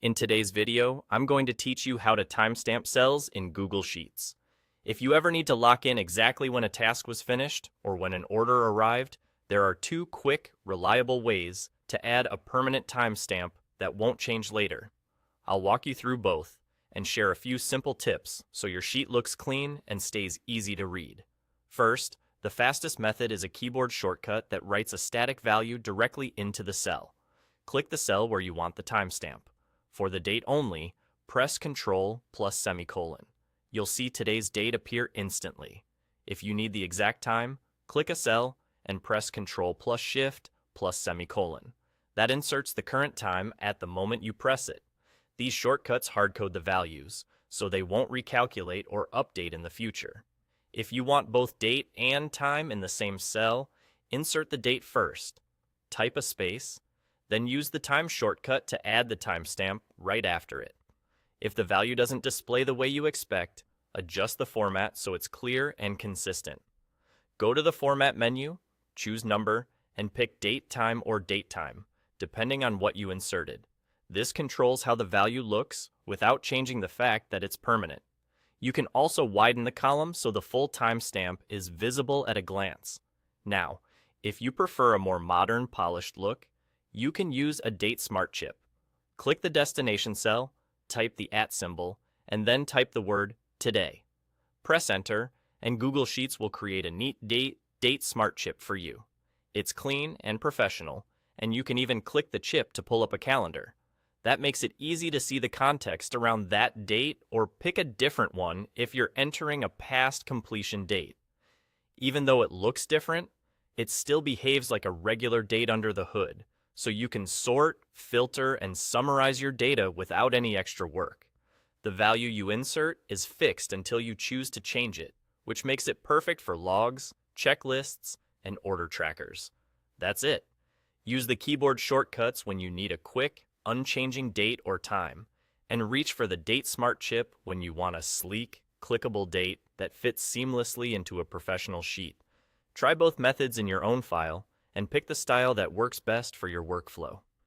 In today's video, I'm going to teach you how to timestamp cells in Google Sheets. If you ever need to lock in exactly when a task was finished or when an order arrived, there are two quick, reliable ways to add a permanent timestamp that won't change later. I'll walk you through both and share a few simple tips so your sheet looks clean and stays easy to read. First, the fastest method is a keyboard shortcut that writes a static value directly into the cell. Click the cell where you want the timestamp. For the date only, press Ctrl plus semicolon. You'll see today's date appear instantly. If you need the exact time, click a cell and press Ctrl plus Shift plus semicolon. That inserts the current time at the moment you press it. These shortcuts hardcode the values, so they won't recalculate or update in the future. If you want both date and time in the same cell, insert the date first. Type a space, then use the time shortcut to add the timestamp right after it. If the value doesn't display the way you expect, adjust the format so it's clear and consistent. Go to the Format menu, choose Number, and pick Date Time or Date Time, depending on what you inserted. This controls how the value looks without changing the fact that it's permanent. You can also widen the column so the full timestamp is visible at a glance. Now, if you prefer a more modern, polished look, you can use a Date Smart Chip. Click the destination cell, type the @ symbol, and then type the word Today. Press Enter, and Google Sheets will create a neat Date Smart Chip for you. It's clean and professional, and you can even click the chip to pull up a calendar. That makes it easy to see the context around that date or pick a different one if you're entering a past completion date. Even though it looks different, it still behaves like a regular date under the hood, so you can sort, filter, and summarize your data without any extra work. The value you insert is fixed until you choose to change it, which makes it perfect for logs, checklists, and order trackers. That's it. Use the keyboard shortcuts when you need a quick, unchanging date or time, and reach for the Date Smart Chip when you want a sleek, clickable date that fits seamlessly into a professional sheet. Try both methods in your own file and pick the style that works best for your workflow.